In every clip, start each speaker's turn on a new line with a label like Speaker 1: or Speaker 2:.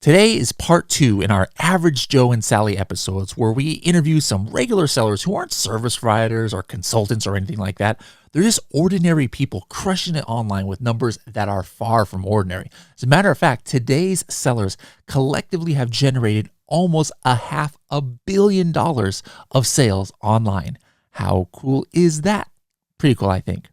Speaker 1: Today is part 2 in our Average Joe and Sally episodes where we interview some regular sellers who aren't service providers or consultants or anything like that. They're just ordinary people crushing it online with numbers that are far from ordinary. As a matter of fact, today's sellers collectively have generated almost $500 million of sales online. How cool is that? Pretty cool, I think.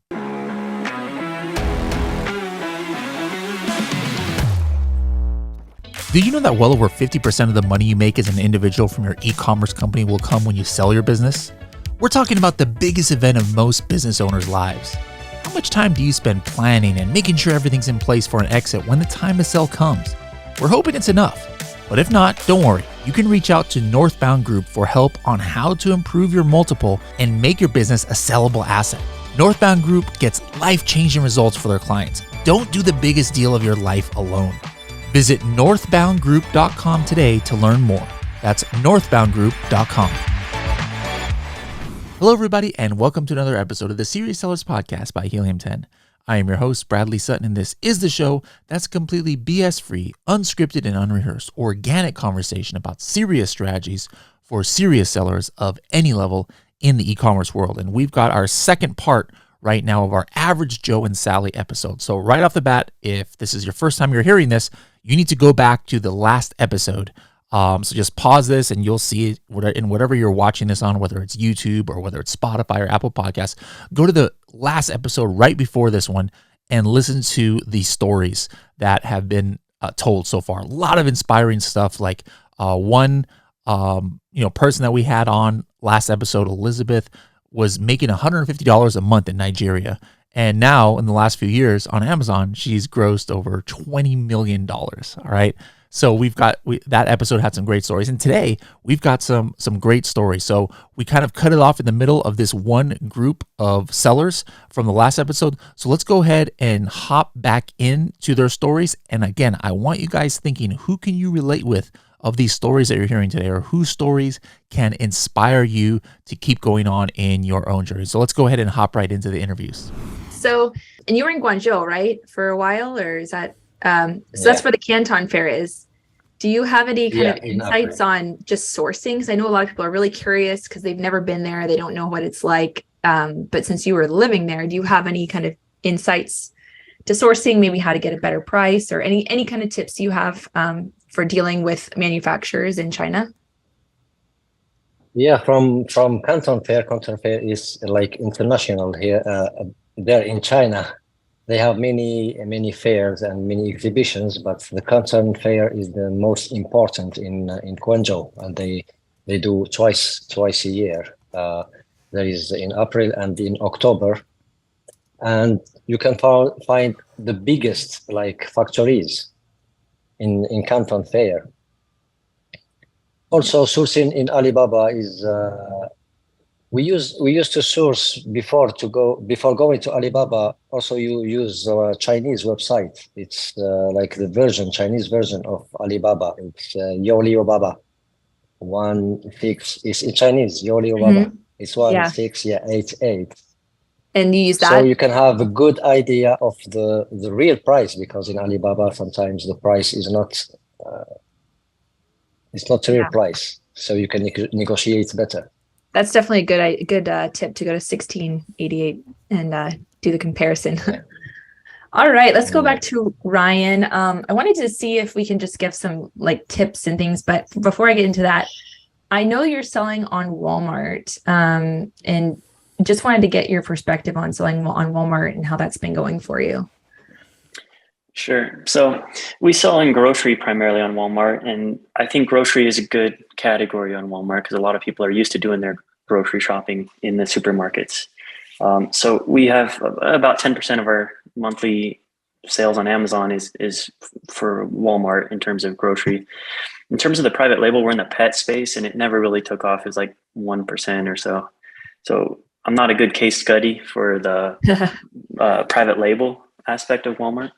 Speaker 1: Do you know that well over 50% of the money you make as an individual from your e-commerce company will come when you sell your business? We're talking about the biggest event of most business owners' lives. How much time do you spend planning and making sure everything's in place for an exit when the time to sell comes? We're hoping it's enough, but if not, don't worry. You can reach out to Northbound Group for help on how to improve your multiple and make your business a sellable asset. Northbound Group gets life-changing results for their clients. Don't do the biggest deal of your life alone. Visit northboundgroup.com today to learn more. That's northboundgroup.com. Hello, everybody, and welcome to another episode of the Serious Sellers Podcast by Helium 10. I am your host, Bradley Sutton, and this is the show that's completely BS-free, unscripted, and unrehearsed, organic conversation about serious strategies for serious sellers of any level in the e-commerce world. And we've got our second part right now of our Average Joe and Sally episode. So right off the bat, if this is your first time you're hearing this, you need to go back to the last episode. So just pause this and you'll see it in whatever you're watching this on, whether it's YouTube or whether it's Spotify or Apple Podcasts. Go to the last episode right before this one and listen to the stories that have been told so far. A lot of inspiring stuff, like one person that we had on last episode, Elizabeth, was making $150 a month in Nigeria. And now in the last few years on Amazon, she's grossed over $20 million. All right. So that episode had some great stories. And today we've got some great stories. So we kind of cut it off in the middle of this one group of sellers from the last episode. So let's go ahead and hop back into their stories. And again, I want you guys thinking, who can you relate with of these stories that you're hearing today, or whose stories can inspire you to keep going on in your own journey? So let's go ahead and hop right into the interviews.
Speaker 2: So, and you were in Guangzhou, right, for a while, or is that, that's where the Canton Fair is. Do you have any kind of insights on just sourcing? Because I know a lot of people are really curious because they've never been there. They don't know what it's like. But since you were living there, do you have any kind of insights to sourcing, maybe how to get a better price, or any kind of tips you have for dealing with manufacturers in China?
Speaker 3: Yeah, from Canton Fair. Canton Fair is like international here. There in China, they have many fairs and many exhibitions, but the Canton Fair is the most important in Guangzhou, and they do twice a year. There is in April and in October, and you can find the biggest factories in Canton Fair. Also, sourcing in Alibaba is we used to source before going to Alibaba. Also, you use Chinese website. It's like the Chinese version of Alibaba. It's Yoliobaba. 16 is in Chinese. Yoliobaba. Mm-hmm. It's 1688.
Speaker 2: And you use that,
Speaker 3: so you can have a good idea of the real price, because in Alibaba sometimes the price is not it's not the real price, so you can negotiate better.
Speaker 2: That's definitely a good tip, to go to 1688 and do the comparison. Yeah. All right, let's go back to Ryan. I wanted to see if we can just give some tips and things, but before I get into that, I know you're selling on Walmart, and just wanted to get your perspective on selling on Walmart and how that's been going for you.
Speaker 4: Sure. So we sell in grocery primarily on Walmart, and I think grocery is a good category on Walmart because a lot of people are used to doing their grocery shopping in the supermarkets. So we have about 10% of our monthly sales on Amazon is for Walmart in terms of grocery. In terms of the private label, we're in the pet space, and it never really took off. It's like 1% or so. So I'm not a good case study for the private label aspect of Walmart.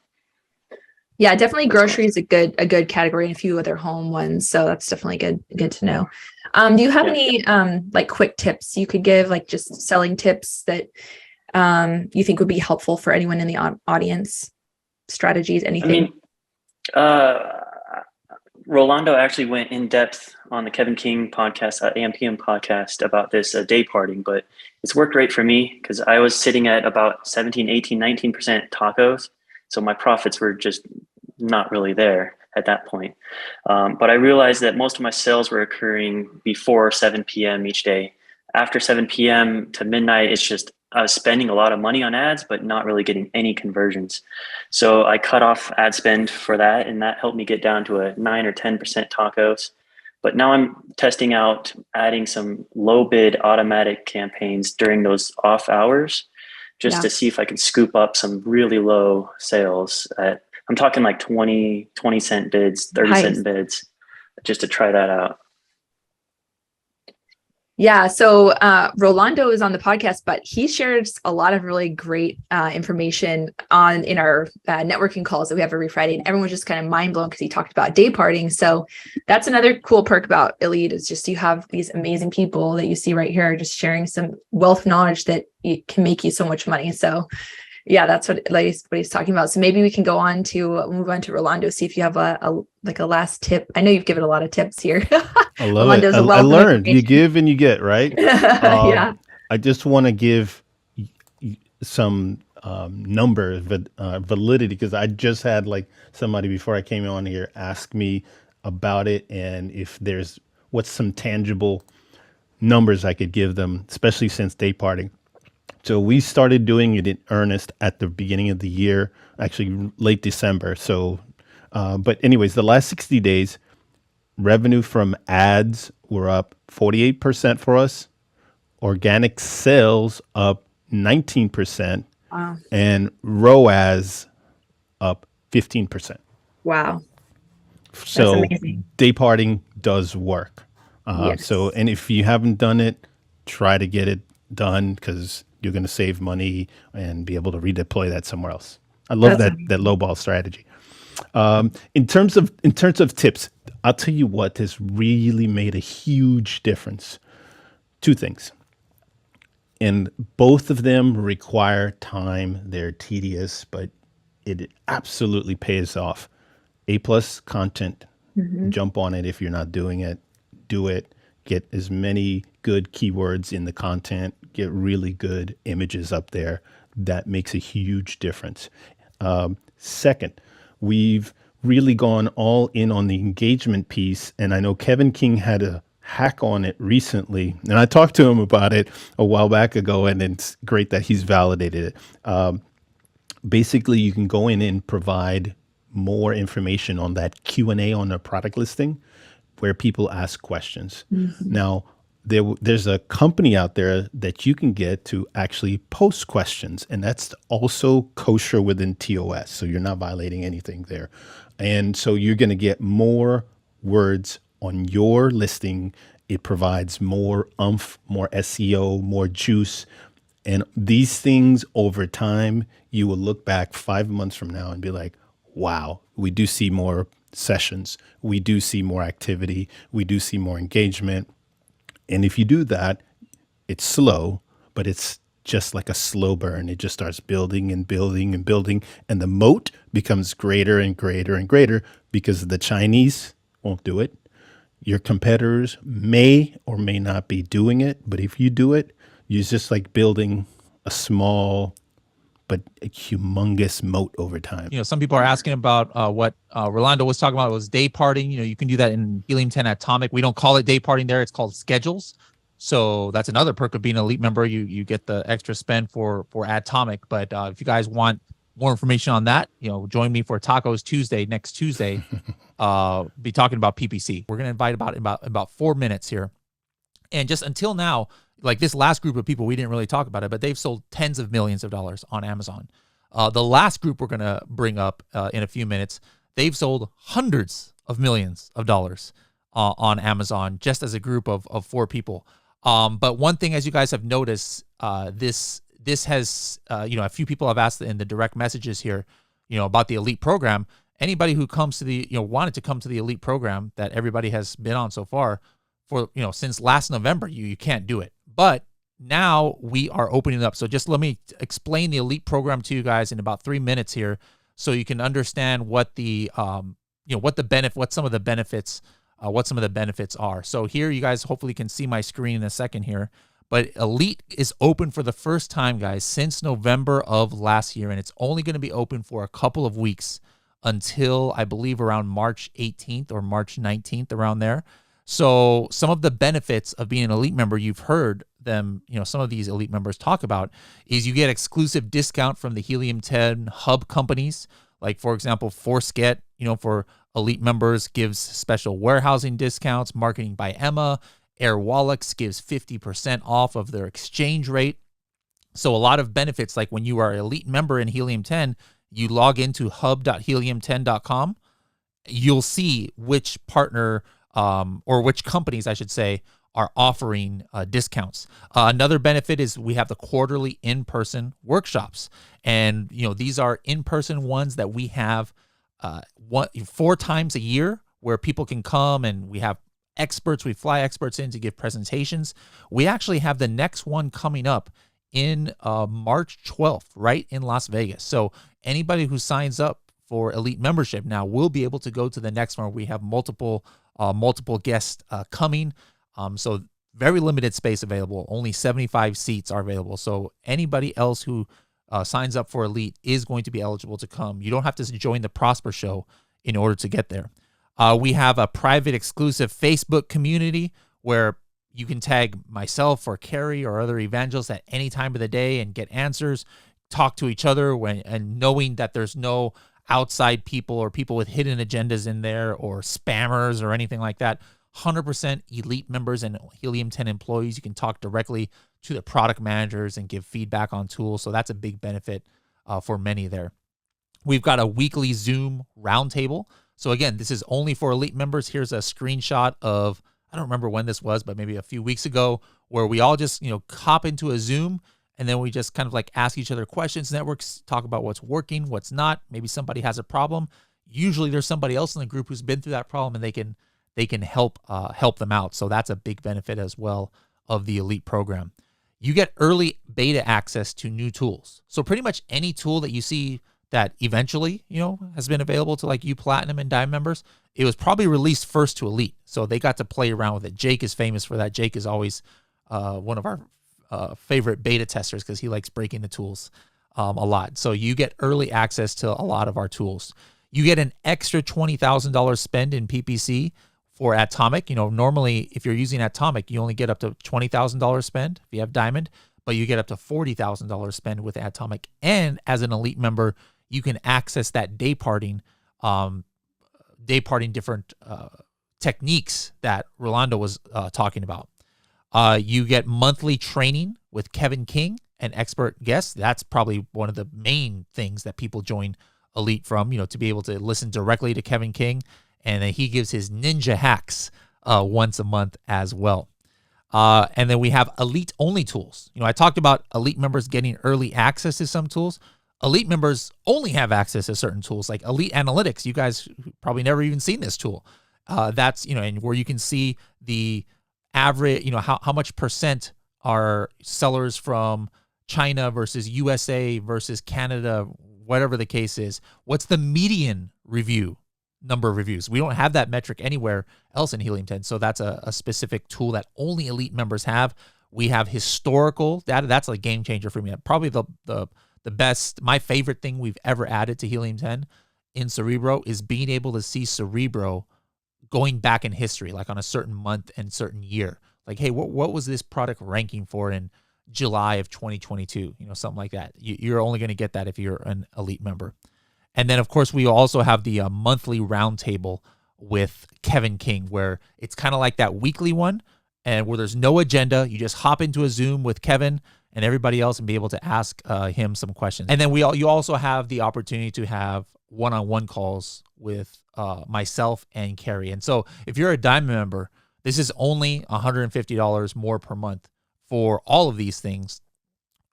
Speaker 2: Yeah, definitely grocery is a good category, and a few other home ones. So that's definitely good to know. Do you have any quick tips you could give, just selling tips that you think would be helpful for anyone in the audience? Strategies, anything?
Speaker 4: I mean, Rolando actually went in depth on the Kevin King podcast, AMPM podcast, about this day parting, but it's worked great for me because I was sitting at about 17, 18, 19% tacos. So my profits were just not really there at that point. But I realized that most of my sales were occurring before 7 p.m. each day. After 7 p.m. to midnight, it's just I was spending a lot of money on ads, but not really getting any conversions. So I cut off ad spend for that, and that helped me get down to a 9 or 10% tacos. But now I'm testing out adding some low bid automatic campaigns during those off hours, just to see if I can scoop up some really low sales at, I'm talking like 20 cent bids, 30-cent bids, just to try that out.
Speaker 2: Yeah. So Rolando is on the podcast, but he shares a lot of really great information in our networking calls that we have every Friday. And everyone's just kind of mind blown because he talked about day parting. So that's another cool perk about Elite is just you have these amazing people that you see right here, just sharing some wealth knowledge that can make you so much money. So yeah, that's what he's talking about. So maybe we can go on to move on to Rolando, see if you have a last tip. I know you've given a lot of tips here.
Speaker 5: I love it. I learned. You give and you get, right?
Speaker 2: Yeah.
Speaker 5: I just want to give some number validity because I just had like somebody before I came on here ask me about it and if there's what's some tangible numbers I could give them, especially since day parting. So we started doing it in earnest at the beginning of the year, actually late December. So, but anyways, the last 60 days, revenue from ads were up 48% for us. Organic sales up 19%.
Speaker 2: Wow.
Speaker 5: And ROAS up 15%.
Speaker 2: Wow.
Speaker 5: So day parting does work.
Speaker 2: Yes.
Speaker 5: So, and if you haven't done it, try to get it done because you're going to save money and be able to redeploy that somewhere else. I love that lowball strategy. In terms of tips, I'll tell you what has really made a huge difference. Two things. And both of them require time. They're tedious, but it absolutely pays off. A+ content. Jump on it if you're not doing it. Do it. Get as many good keywords in the content. Get really good images up there. That makes a huge difference. Second, we've really gone all in on the engagement piece. And I know Kevin King had a hack on it recently. And I talked to him about it a while back ago, and it's great that he's validated it. Basically, you can go in and provide more information on that Q&A on the product listing where people ask questions. Now, there's a company out there that you can get to actually post questions, and that's also kosher within TOS. So you're not violating anything there. And so you're going to get more words on your listing. It provides more oomph, more SEO, more juice. And these things over time, you will look back 5 months from now and be like, wow, we do see more sessions. We do see more activity. We do see more engagement. And if you do that, it's slow, but it's just like a slow burn. It just starts building and building and building. And the moat becomes greater and greater and greater because the Chinese won't do it. Your competitors may or may not be doing it. But if you do it, you're just like building a small but a humongous moat over time.
Speaker 1: You know, some people are asking about what Rolando was talking about was day parting. You know, you can do that in Helium 10 Atomic. We don't call it day parting there. It's called schedules. So that's another perk of being an elite member. You get the extra spend for Atomic. But if you guys want more information on that, you know, join me for Tacos Tuesday next Tuesday. Be talking about PPC. We're gonna invite about 4 minutes here, and just until now, like this last group of people, we didn't really talk about it, but they've sold tens of millions of dollars on Amazon. The last group we're going to bring up in a few minutes, they've sold hundreds of millions of dollars on Amazon just as a group of 4 people. But one thing, as you guys have noticed, this has, a few people have asked in the direct messages here, about the elite program. Anybody who comes to the, wanted to come to the elite program that everybody has been on so far for, since last November, you can't do it. But now we are opening it up. So just let me explain the elite program to you guys in about 3 minutes here so you can understand what the what some of the benefits are. So here you guys hopefully can see my screen in a second here. But Elite is open for the first time, guys, since November of last year, and it's only going to be open for a couple of weeks until I believe around March 18th or March 19th, around there. So some of the benefits of being an Elite member, you've heard them, some of these Elite members talk about, is you get exclusive discount from the Helium 10 hub companies. Like, for example, ForceGet, for Elite members gives special warehousing discounts. Marketing by Emma, AirWallets gives 50% off of their exchange rate. So a lot of benefits, like when you are an Elite member in Helium 10, you log into hub.helium10.com, you'll see which partner or which companies, I should say, are offering discounts. Another benefit is we have the quarterly in-person workshops. And, these are in-person ones that we have 4 times a year, where people can come, and we have experts. We fly experts in to give presentations. We actually have the next one coming up in March 12th, right in Las Vegas. So anybody who signs up for Elite membership now will be able to go to the next one. We have multiple guests coming. So very limited space available. Only 75 seats are available. So anybody else who signs up for Elite is going to be eligible to come. You don't have to join the Prosper Show in order to get there. We have a private exclusive Facebook community where you can tag myself or Carrie or other evangelists at any time of the day and get answers, talk to each other, and knowing that there's no outside people or people with hidden agendas in there or spammers or anything like that. 100% Elite members and Helium 10 employees. You can talk directly to the product managers and give feedback on tools. So that's a big benefit for many there. We've got a weekly Zoom roundtable. So again, this is only for Elite members. Here's a screenshot of, I don't remember when this was, but maybe a few weeks ago, where we all just, hop into a Zoom, and then we just kind of like ask each other questions, networks, talk about what's working, what's not. Maybe somebody has a problem. Usually there's somebody else in the group who's been through that problem, and they can help them out. So that's a big benefit as well of the Elite program. You get early beta access to new tools. So pretty much any tool that you see that eventually, has been available to like you Platinum and Diamond members, it was probably released first to Elite. So they got to play around with it. Jake is famous for that. Jake is always one of our favorite beta testers because he likes breaking the tools a lot. So you get early access to a lot of our tools. You get an extra $20,000 spend in PPC for Atomic. Normally if you're using Atomic, you only get up to $20,000 spend if you have Diamond, but you get up to $40,000 spend with Atomic. And as an Elite member, you can access that day parting different techniques that Rolando was talking about. You get monthly training with Kevin King and expert guests. That's probably one of the main things that people join Elite from, to be able to listen directly to Kevin King. And then he gives his ninja hacks once a month as well. And then we have Elite only tools. I talked about Elite members getting early access to some tools. Elite members only have access to certain tools like Elite Analytics. You guys probably never even seen this tool. That's, and where you can see the average, how much percent are sellers from China versus USA versus Canada, whatever the case is. What's the median number of reviews? We don't have that metric anywhere else in Helium 10. So that's a specific tool that only Elite members have. We have historical data. That's a game changer for me. Probably the best, my favorite thing we've ever added to Helium 10 in Cerebro is being able to see Cerebro going back in history, like on a certain month and certain year. Like, hey, what was this product ranking for in July of 2022? Something like that. You're only going to get that if you're an Elite member. And then, of course, we also have the monthly roundtable with Kevin King, where it's kind of like that weekly one, and where there's no agenda. You just hop into a Zoom with Kevin and everybody else and be able to ask him some questions. And then you also have the opportunity to have one-on-one calls with myself and Carrie. And so if you're a Diamond member, this is only $150 more per month for all of these things.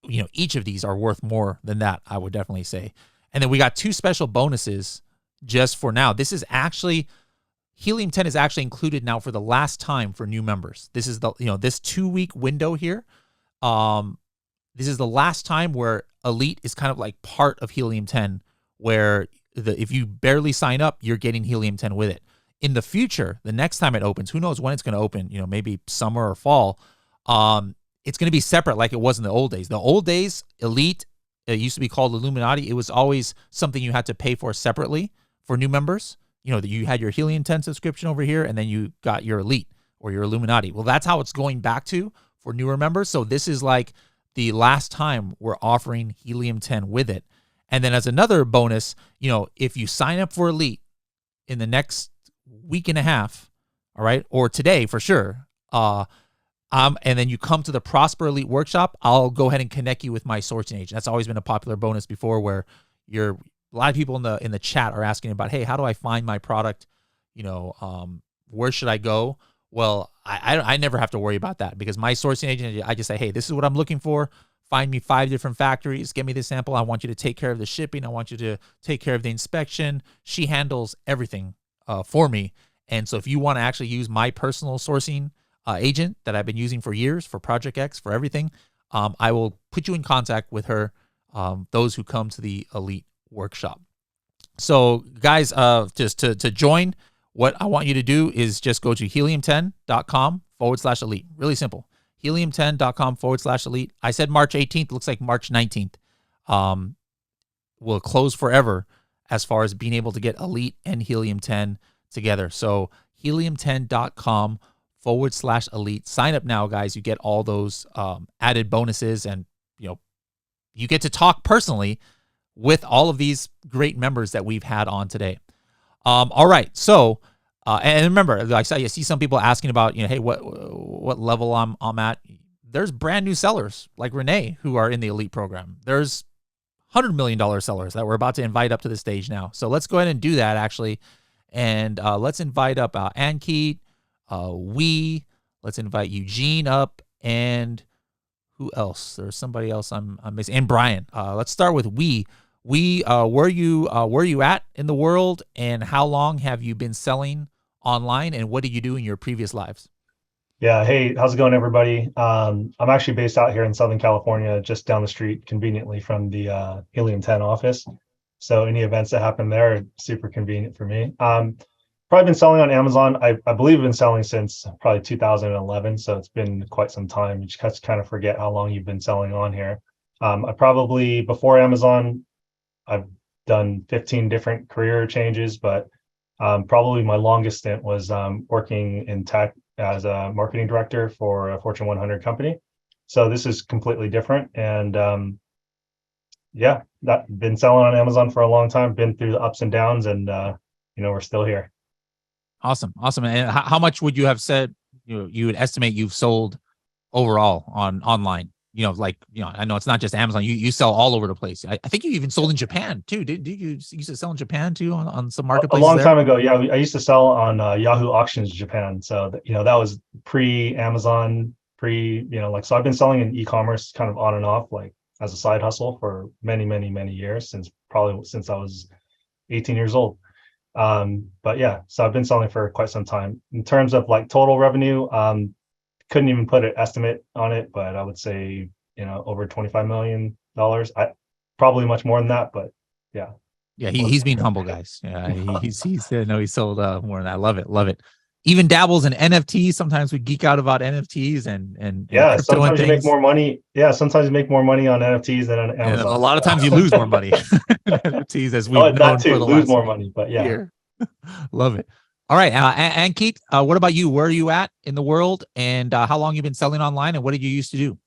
Speaker 1: Each of these are worth more than that, I would definitely say. And then we got 2 special bonuses just for now. This is actually, Helium 10 is actually included now for the last time for new members. This is the, this 2-week window here. This is the last time where Elite is kind of like part of Helium 10, where if you barely sign up, you're getting Helium 10 with it. In the future, the next time it opens, who knows when it's going to open, maybe summer or fall, it's going to be separate like it was in the old days. The old days, Elite, it used to be called Illuminati. It was always something you had to pay for separately for new members. That you had your Helium 10 subscription over here, and then you got your Elite or your Illuminati. Well, that's how it's going back to for newer members. So this is like the last time we're offering Helium 10 with it. And then as another bonus, if you sign up for Elite in the next week and a half, all right, or today for sure, and then you come to the Prosper Elite workshop, I'll go ahead and connect you with my sourcing agent. That's always been a popular bonus before, where a lot of people in the chat are asking about, hey, how do I find my product? Where should I go? Well, I never have to worry about that, because my sourcing agent, I just say, hey, this is what I'm looking for. Find me 5 different factories. Get me the sample. I want you to take care of the shipping. I want you to take care of the inspection. She handles everything for me. And so if you want to actually use my personal sourcing agent that I've been using for years for Project X, for everything, I will put you in contact with her, those who come to the Elite workshop. So guys, just to join, what I want you to do is just go to helium10.com/elite. Really simple. helium10.com/elite. I said March 18th. Looks like March 19th. Will close forever as far as being able to get Elite and Helium 10 together. So helium10.com/elite. Sign up now, guys. You get all those added bonuses, and you get to talk personally with all of these great members that we've had on today. All right. So, and remember, like I see some people asking about, hey, what level I'm at. There's brand new sellers like Renee who are in the Elite program. There's $100 million sellers that we're about to invite up to the stage now. So let's go ahead and do that, actually. And let's invite up Ankit, let's invite Eugene up, and who else? There's somebody else I'm missing, and Brian. Let's start with where you at in the world, and how long have you been selling online, and what did you do in your previous lives?
Speaker 6: Yeah. Hey, how's it going, everybody? I'm actually based out here in Southern California, just down the street conveniently from the Helium 10 office. So any events that happen there are super convenient for me. Probably been selling on Amazon. I believe I've been selling since probably 2011. So it's been quite some time. You just kind of forget how long you've been selling on here. I probably, before Amazon, I've done 15 different career changes, but probably my longest stint was working in tech as a marketing director for a Fortune 100 company. So this is completely different. And yeah, been selling on Amazon for a long time, been through the ups and downs, and we're still here.
Speaker 1: Awesome. And how much would you have said you would estimate you've sold overall online? I know it's not just Amazon. You sell all over the place. I think you even sold in Japan too. Did you used to sell in Japan too on some marketplaces?
Speaker 6: A long time ago, yeah. I used to sell on Yahoo Auctions Japan. So that was pre-Amazon, so I've been selling in e-commerce kind of on and off, like as a side hustle for many, many, many years, since I was 18 years old. But yeah, so I've been selling for quite some time. In terms of like total revenue, couldn't even put an estimate on it, but I would say, over $25 million. Probably much more than that, but yeah.
Speaker 1: Yeah, he's being humble, guys. Yeah, he sold more than that. Love it. Even dabbles in NFTs. Sometimes we geek out about NFTs and
Speaker 6: yeah. Sometimes you make more money. Yeah, sometimes you make more money on NFTs than on Amazon.
Speaker 1: And a lot of times you lose more money. NFTs, as we've known for the
Speaker 6: lose more money, but yeah.
Speaker 1: Year. Love it. All right, Ankit, what about you? Where are you at in the world, and how long you been selling online, and what did you used to do?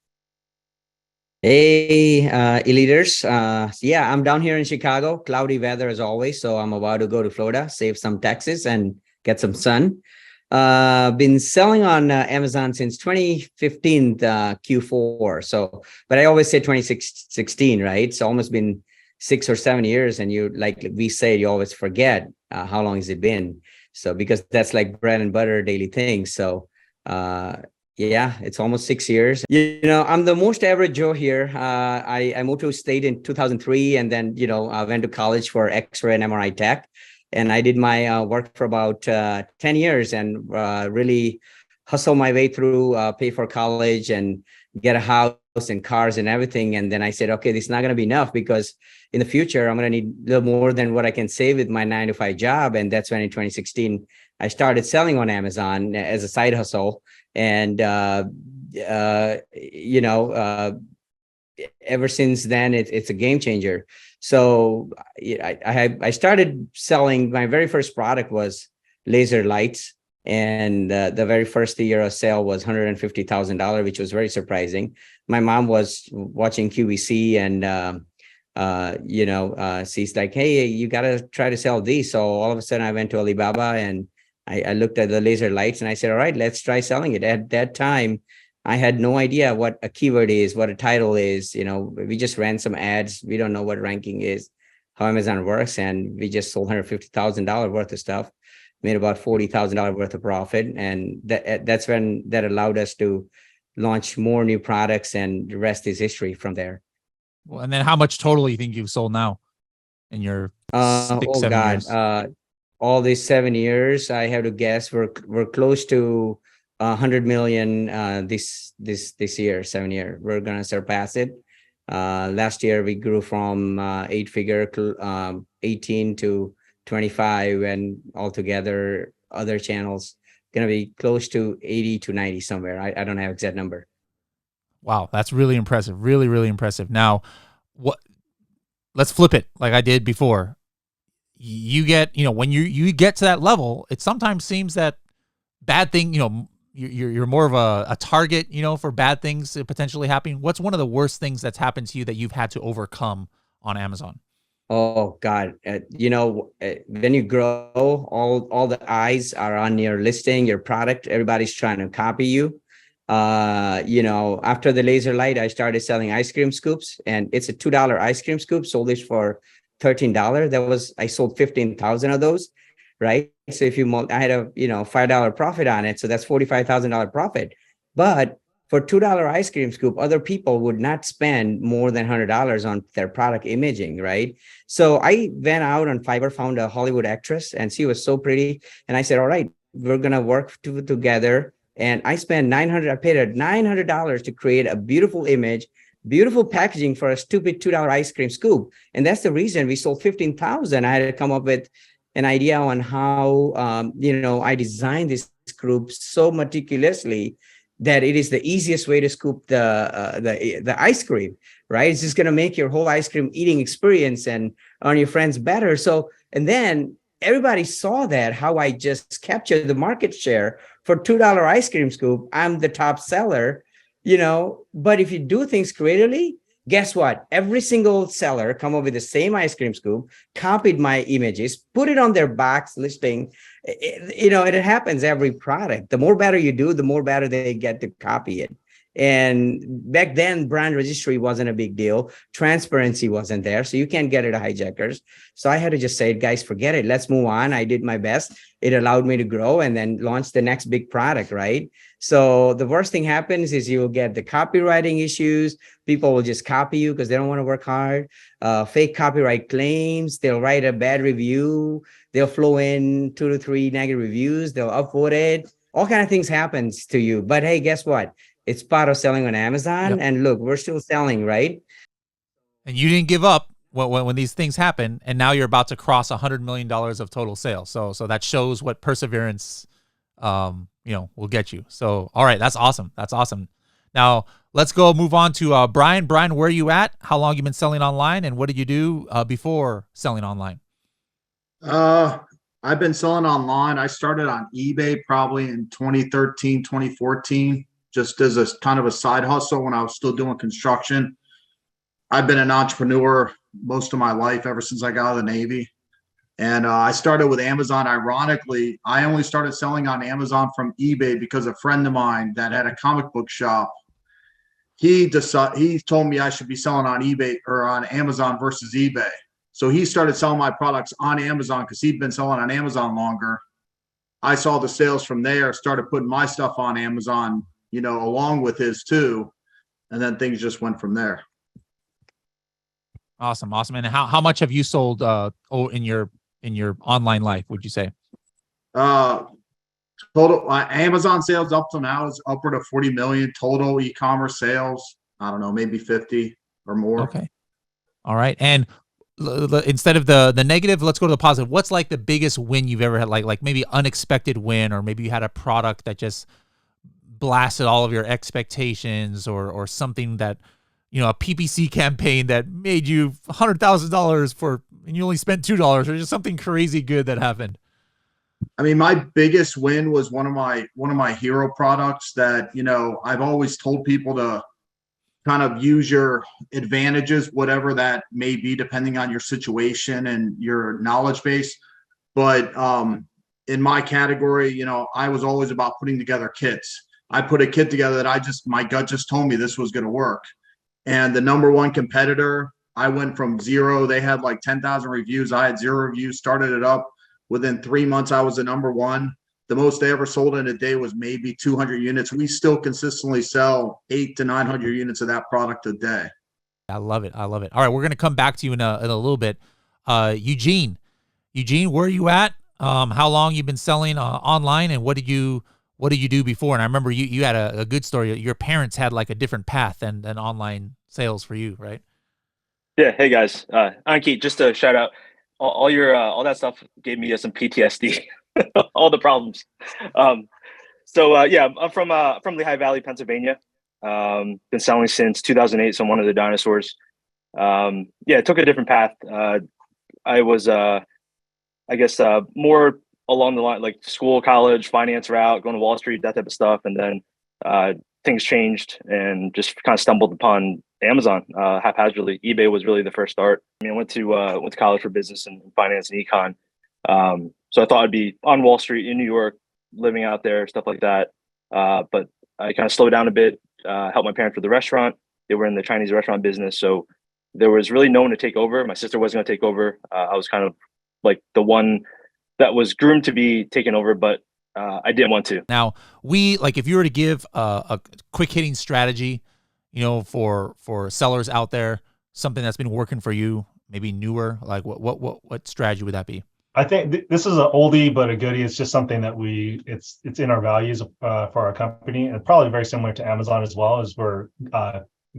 Speaker 7: Hey, e-leaders. Yeah, I'm down here in Chicago. Cloudy weather as always, so I'm about to go to Florida, save some taxes, and get some sun. Been selling on Amazon since 2015 Q4. So, but I always say 2016, right? So almost been 6 or 7 years, and you, like we say, you always forget how long has it been. So because that's like bread and butter daily thing. So yeah, it's almost 6 years. I'm the most average Joe here. I moved to state in 2003, and then I went to college for X-ray and MRI tech, and I did my work for about 10 years and really hustle my way through, pay for college, and get a house and cars and everything. And then I said, okay, this is not going to be enough, because in the future, I'm going to need a little more than what I can save with my 9-to-5 job. And that's when in 2016, I started selling on Amazon as a side hustle. And, ever since then, it's a game changer. So I started selling. My very first product was laser lights. And the very first year of sale was $150,000, which was very surprising. My mom was watching QVC, and she's like, "Hey, you got to try to sell these." So all of a sudden, I went to Alibaba and I looked at the laser lights, and I said, "All right, let's try selling it." At that time, I had no idea what a keyword is, what a title is. We just ran some ads. We don't know what ranking is, how Amazon works, and we just sold $150,000 worth of stuff. Made about $40,000 worth of profit. And that's when that allowed us to launch more new products, and the rest is history from there.
Speaker 1: Well, and then how much total you think you've sold now in your 6-7 years?
Speaker 7: All these 7 years, I have to guess we're close to 100 million this year, 7 year. We're going to surpass it. Last year, we grew from 8-figure 18 to 25, and altogether other channels going to be close to 80 to 90 somewhere. I don't have exact number.
Speaker 1: Wow, that's really impressive. Really, really impressive. Now, let's flip it like I did before. You get, when you get to that level, it sometimes seems that bad thing, you're more of a target, for bad things potentially happening. What's one of the worst things that's happened to you that you've had to overcome on Amazon?
Speaker 7: Oh God, when you grow, all the eyes are on your listing, your product. Everybody's trying to copy you. After the laser light, I started selling ice cream scoops, and it's a $2 ice cream scoop. Sold it for $13. I sold 15,000 of those, right? So if I had a $5 profit on it, so that's $45,000 profit. But for $2 ice cream scoop, other people would not spend more than $100 on their product imaging, right? So I went out on Fiverr, found a Hollywood actress, and she was so pretty. And I said, all right, we're going to work together. And I spent I paid her $900 to create a beautiful image, beautiful packaging for a stupid $2 ice cream scoop. And that's the reason we sold 15,000. I had to come up with an idea on how, I designed this group so meticulously that it is the easiest way to scoop the ice cream, right? It's just going to make your whole ice cream eating experience and on your friends better. So, and then everybody saw that, how I just captured the market share for $2 ice cream scoop. I'm the top seller, but if you do things creatively, guess what? Every single seller come up with the same ice cream scoop, copied my images, put it on their box listing. It happens every product. The more better you do, the more better they get to copy it. And back then, brand registry wasn't a big deal. Transparency wasn't there. So you can't get it to hijackers. So I had to just say, guys, forget it. Let's move on. I did my best. It allowed me to grow and then launch the next big product, right? So the worst thing happens is you'll get the copywriting issues. People will just copy you because they don't want to work hard. Fake copyright claims. They'll write a bad review. They'll flow in 2 to 3 negative reviews. They'll upvote it. All kind of things happens to you. But hey, guess what? It's part of selling on Amazon. Yep. And look, we're still selling, right?
Speaker 1: And you didn't give up when these things happen. And now you're about to cross $100 million of total sales. So that shows what perseverance, will get you. So, all right, that's awesome. That's awesome. Now let's move on to Brian. Brian, where are you at? How long have you been selling online? And what did you do before selling online?
Speaker 8: I've been selling online. I started on eBay probably in 2013, 2014. Just as a kind of a side hustle when I was still doing construction. I've been an entrepreneur most of my life, ever since I got out of the Navy. And I started with Amazon. Ironically, I only started selling on Amazon from eBay because a friend of mine that had a comic book shop, he told me I should be selling on eBay or on Amazon versus eBay. So he started selling my products on Amazon because he'd been selling on Amazon longer. I saw the sales from there, started putting my stuff on Amazon, along with his too. And then things just went from there.
Speaker 1: Awesome. And how much have you sold in your online life, would you say?
Speaker 8: Total Amazon sales up to now is upward of 40 million. Total e-commerce sales, I don't know, maybe 50 or more.
Speaker 1: Okay. All right. And instead of the negative, let's go to the positive. What's like the biggest win you've ever had? Like maybe unexpected win, or maybe you had a product that just blasted all of your expectations, or something that, you know, a PPC campaign that made you $100,000 for, and you only spent $2, or just something crazy good that happened.
Speaker 8: I mean, my biggest win was one of my hero products that, you know, I've always told people to kind of use your advantages, whatever that may be, depending on your situation and your knowledge base. But in my category, you know, I was always about putting together kits. I put a kit together that my gut just told me this was going to work. And the number one competitor, I went from 0. They had like 10,000 reviews. I had 0 reviews, started it up. Within 3 months, I was the number one. The most they ever sold in a day was maybe 200 units. We still consistently sell 800 to 900 units of that product a day.
Speaker 1: I love it. I love it. All right, we're gonna come back to you in a little bit. Eugene, where are you at? How long you've been selling online, and what did you do before? And I remember you had a good story. Your parents had like a different path than online sales for you, right?
Speaker 9: Yeah. Hey guys, Anki, just a shout out. All that stuff gave me some PTSD. All the problems. Yeah, I'm from Lehigh Valley, Pennsylvania. Been selling since 2008, so I'm one of the dinosaurs. It took a different path. I was, I guess, more along the line, like school, college, finance route, going to Wall Street, that type of stuff. And then things changed and just kind of stumbled upon Amazon haphazardly. eBay was really the first start. I mean, I went to college for business and finance and econ. So I thought I'd be on Wall Street in New York, living out there, stuff like that. But I kind of slowed down a bit, helped my parents with the restaurant. They were in the Chinese restaurant business. So there was really no one to take over. My sister wasn't going to take over. I was kind of like the one that was groomed to be taken over, but I didn't want to.
Speaker 1: Now, if you were to give a quick hitting strategy, you know, for sellers out there, something that's been working for you, maybe newer, like what strategy would that be?
Speaker 6: I think this is an oldie but a goodie. It's just something that it's in our values for our company, and probably very similar to Amazon as well, as we're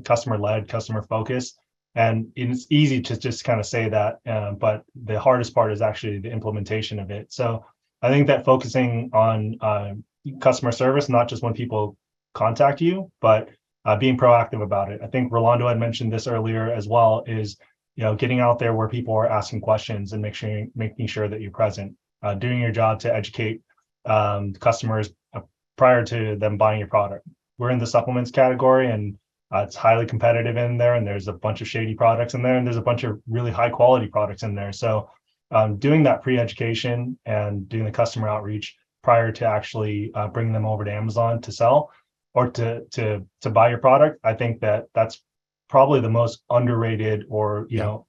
Speaker 6: customer led, customer focused, and it's easy to just kind of say that, but the hardest part is actually the implementation of it. So I think that focusing on customer service, not just when people contact you, but being proactive about it. I think Rolando had mentioned this earlier as well, is, you know, getting out there where people are asking questions and making sure that you're present, doing your job to educate customers prior to them buying your product. We're in the supplements category, and it's highly competitive in there, and there's a bunch of shady products in there, and there's a bunch of really high quality products in there. So doing that pre-education and doing the customer outreach prior to actually bringing them over to Amazon to sell or to buy your product, I think that's probably the most underrated, or you know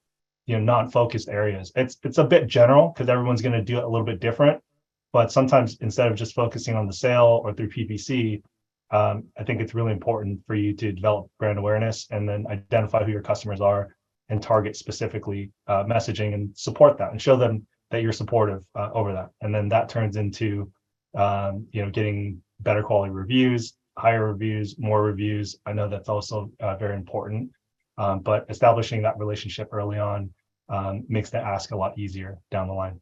Speaker 6: not focused areas. It's a bit general because everyone's going to do it a little bit different, but sometimes instead of just focusing on the sale or through PPC, I think it's really important for you to develop brand awareness and then identify who your customers are and target specifically messaging and support that and show them that you're supportive over that. And then that turns into getting better quality reviews, higher reviews, more reviews. I know that's also very important, but establishing that relationship early on makes the ask a lot easier down the line.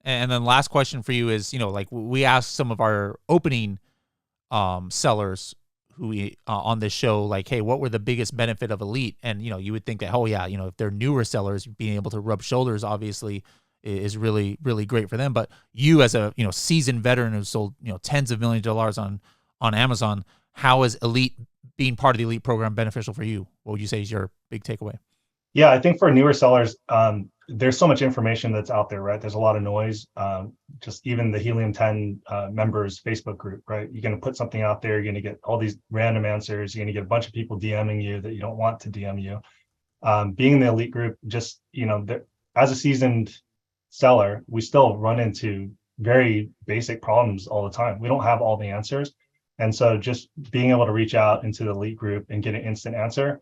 Speaker 1: And then last question for you is, like we asked some of our opening sellers who we on this show, like, hey, what were the biggest benefit of Elite? And, you would think that, oh yeah, if they're newer sellers, being able to rub shoulders, obviously is really, really great for them. But you as a, seasoned veteran who sold, tens of millions of dollars on Amazon, how is Elite, being part of the Elite program, beneficial for you? What would you say is your big takeaway?
Speaker 6: Yeah, I think for newer sellers, there's so much information that's out there, right? There's a lot of noise. Just even the Helium 10 members Facebook group, right? You're going to put something out there, you're going to get all these random answers. You're going to get a bunch of people DMing you that you don't want to DM you. Being in the Elite group, just, as a seasoned seller, we still run into very basic problems all the time. We don't have all the answers. And so just being able to reach out into the Elite group and get an instant answer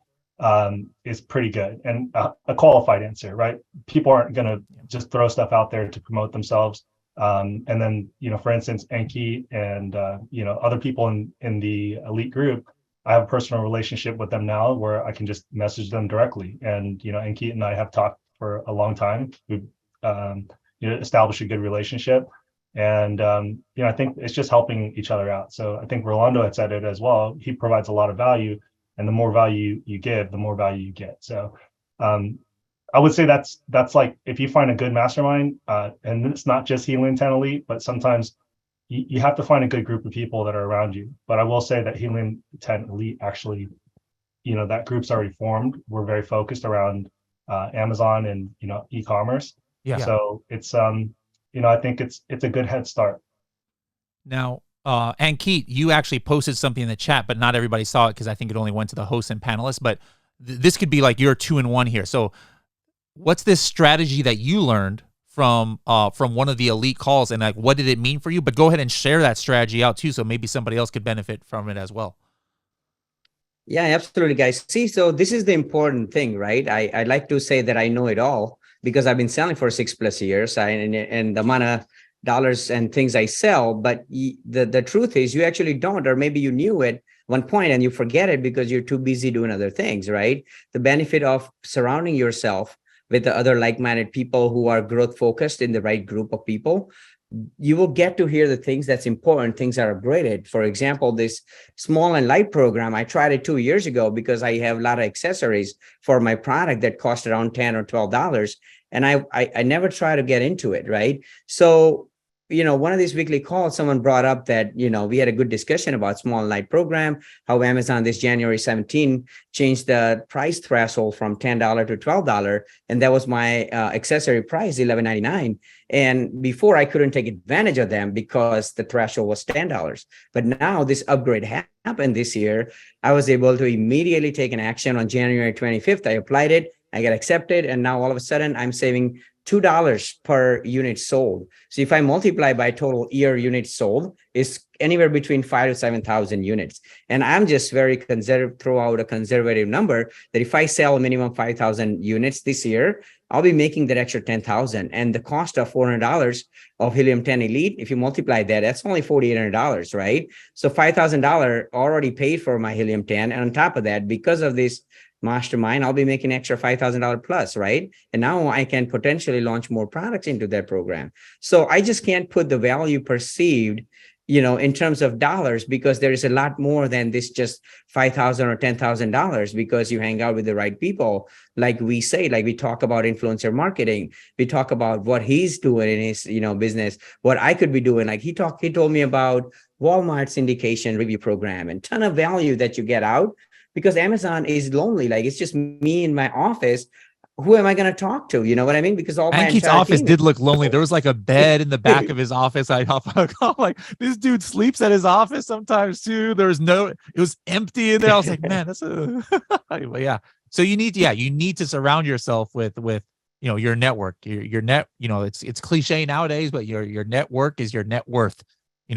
Speaker 6: is pretty good, and a qualified answer, right? People aren't going to just throw stuff out there to promote themselves. And then, for instance, Enki and, other people in the elite group, I have a personal relationship with them now where I can just message them directly. And, Enki and I have talked for a long time. We've, established a good relationship. And, I think it's just helping each other out. So I think Rolando had said it as well. He provides a lot of value, and the more value you give, the more value you get. So, I would say that's like if you find a good mastermind, and it's not just Helium 10 Elite, but sometimes you have to find a good group of people that are around you. But I will say that Helium 10 Elite actually, that group's already formed. We're very focused around Amazon and e-commerce.
Speaker 1: Yeah.
Speaker 6: So it's I think it's a good head start.
Speaker 1: Now, and Keith, you actually posted something in the chat, but not everybody saw it because I think it only went to the hosts and panelists. But this could be like your 2-in-1 here. So, what's this strategy that you learned from one of the elite calls, and like what did it mean for you? But go ahead and share that strategy out too, so maybe somebody else could benefit from it as well.
Speaker 7: Yeah, absolutely, guys. See, so this is the important thing, right? I like to say that I know it all because I've been selling for 6+ years, and the amount of dollars and things I sell. But the truth is, you actually don't, or maybe you knew it one point and you forget it because you're too busy doing other things, right? The benefit of surrounding yourself with the other like-minded people who are growth focused in the right group of people, you will get to hear the things that's important, things that are upgraded. For example, this small and light program, I tried it 2 years ago because I have a lot of accessories for my product that cost around $10 or $12. And I never try to get into it, right? So, one of these weekly calls, someone brought up that, we had a good discussion about small and light program, how Amazon this January 17 changed the price threshold from $10 to $12. And that was my accessory price, $11.99. And before I couldn't take advantage of them because the threshold was $10. But now this upgrade happened this year. I was able to immediately take an action on January 25th. I applied it, I got accepted. And now all of a sudden I'm saving $2 per unit sold. So if I multiply by total year units sold, it's anywhere between 5,000 to 7,000 units. And I'm just very conservative, throw out a conservative number that if I sell a minimum 5,000 units this year, I'll be making that extra 10,000. And the cost of $400 of Helium 10 Elite, if you multiply that, that's only $4,800, right? So $5,000 already paid for my Helium 10. And on top of that, because of this mastermind, I'll be making extra $5,000 plus, right? And now I can potentially launch more products into that program. So I just can't put the value perceived, in terms of dollars, because there is a lot more than this just $5,000 or $10,000 because you hang out with the right people. Like we say, like we talk about influencer marketing, we talk about what he's doing in his, business, what I could be doing. Like he told me about Walmart syndication review program and ton of value that you get out. Because Amazon is lonely. Like it's just me in my office. Who am I going to talk to? You know what I mean? Because all my
Speaker 1: Keith's office did look lonely. There was like a bed in the back of his office. I like this dude sleeps at his office sometimes too. It was empty in there. I was like, man, that's anyway, yeah. So you need to surround yourself with your network. Your net, it's cliche nowadays, but your network is your net worth,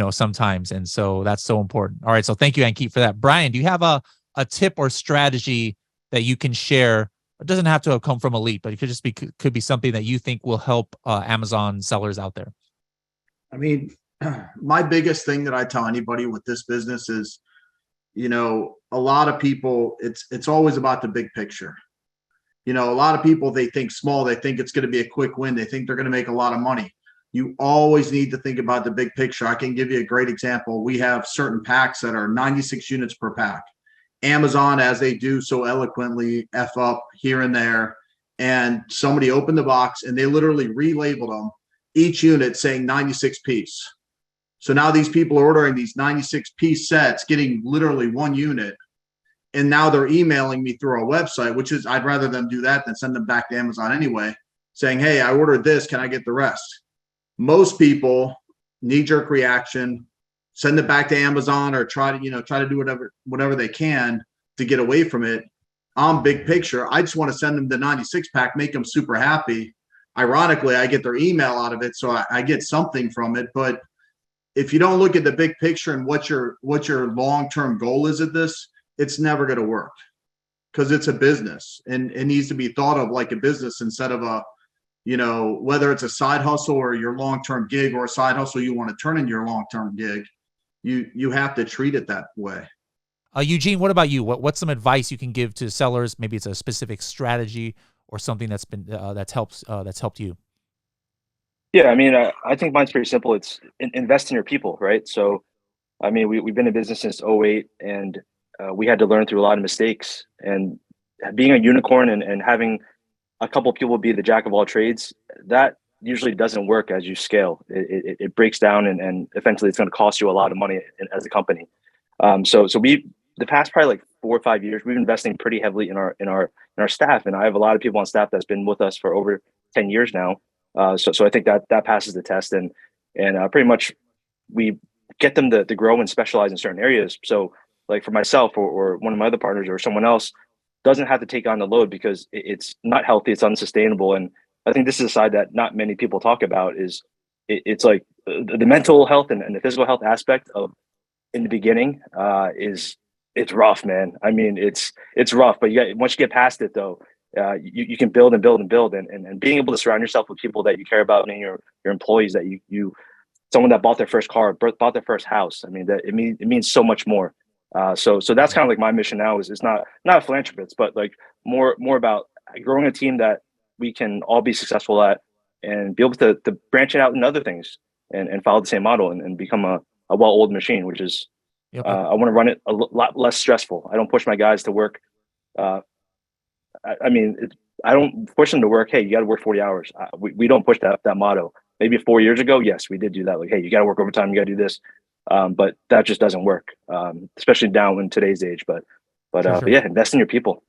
Speaker 1: sometimes. And so that's so important. All right. So thank you, Ankit, for that. Brian, do you have a tip or strategy that you can share? It doesn't have to have come from Elite, but it could be something that you think will help Amazon sellers out there.
Speaker 8: I mean, my biggest thing that I tell anybody with this business is, a lot of people, it's always about the big picture. A lot of people, they think small, they think it's going to be a quick win. They think they're going to make a lot of money. You always need to think about the big picture. I can give you a great example. We have certain packs that are 96 units per pack. Amazon, as they do so eloquently, F up here and there. And somebody opened the box and they literally relabeled them, each unit saying 96 piece. So now these people are ordering these 96 piece sets, getting literally one unit. And now they're emailing me through our website, which is, I'd rather them do that than send them back to Amazon anyway, saying, hey, I ordered this. Can I get the rest? Most people knee-jerk reaction, send it back to Amazon or try to do whatever they can to get away from it. I'm big picture. I just want to send them the 96 pack, make them super happy. Ironically, I get their email out of it, so I get something from it. But if you don't look at the big picture and what your long-term goal is at this, it's never going to work because it's a business and it needs to be thought of like a business instead of whether it's a side hustle or your long-term gig, or a side hustle you want to turn into your long-term gig, you have to treat it that way.
Speaker 1: Eugene, what about you? What's some advice you can give to sellers? Maybe it's a specific strategy or something that's been that's helped you.
Speaker 9: Yeah, I mean, I think mine's pretty simple. It's invest in your people, right? So, I mean, we've been in business since '08, and we had to learn through a lot of mistakes. And being a unicorn and having a couple of people be the jack of all trades, that usually doesn't work as you scale. It breaks down, and eventually it's going to cost you a lot of money as a company. So we, the past probably like 4 or 5 years, we've been investing pretty heavily in our staff, and I have a lot of people on staff that's been with us for over 10 years now. So I think that passes the test, and pretty much we get them to grow and specialize in certain areas. So like for myself or one of my other partners or someone else doesn't have to take on the load because it's not healthy, it's unsustainable. And I think this is a side that not many people talk about, is it's like the mental health and the physical health aspect of in the beginning it's rough, man. I mean, it's rough, but once you get past it though, you can build and build and build, and being able to surround yourself with people that you care about, and your employees that you someone that bought their first car, bought their first house. I mean, it means so much more. So that's kind of like my mission now, is it's not a philanthropist, but like more about growing a team that we can all be successful at, and be able to branch it out in other things and follow the same model and become a well-oiled machine, which is,
Speaker 1: Yep.
Speaker 9: I want to run it a lot less stressful. I don't push my guys to work. I mean, I don't push them to work. Hey, you got to work 40 hours. We don't push that motto. Maybe 4 years ago, yes, we did do that. Like, hey, you got to work overtime. You got to do this. But that just doesn't work, especially now in today's age. But yeah, invest in your people.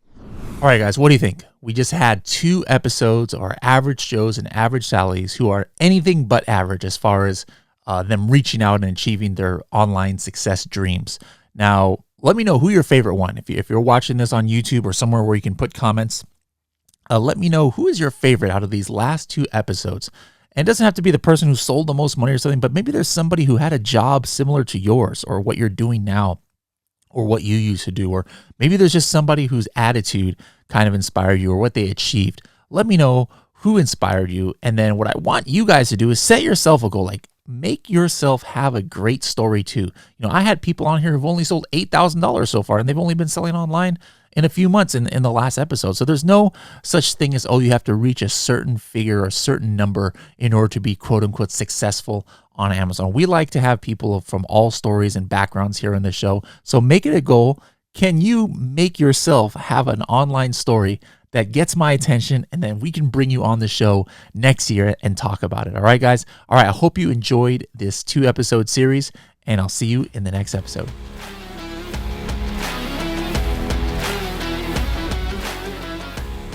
Speaker 1: All right, guys, what do you think? We just had 2 episodes of our average Joes and average Sallies who are anything but average as far as them reaching out and achieving their online success dreams. Now, let me know who your favorite one. If you're watching this on YouTube or somewhere where you can put comments, let me know who is your favorite out of these last 2 episodes. And it doesn't have to be the person who sold the most money or something, but maybe there's somebody who had a job similar to yours, or what you're doing now, or what you used to do, or maybe there's just somebody whose attitude kind of inspired you, or what they achieved. Let me know who inspired you. And then what I want you guys to do is set yourself a goal. Like, make yourself have a great story too. I had people on here who've only sold $8,000 so far, and they've only been selling online in a few months in the last episode. So there's no such thing as, you have to reach a certain figure or a certain number in order to be quote unquote successful on Amazon. We like to have people from all stories and backgrounds here in the show. So make it a goal. Can you make yourself have an online story that gets my attention, and then we can bring you on the show next year and talk about it? All right, guys. All right. I hope you enjoyed this 2-episode series, and I'll see you in the next episode.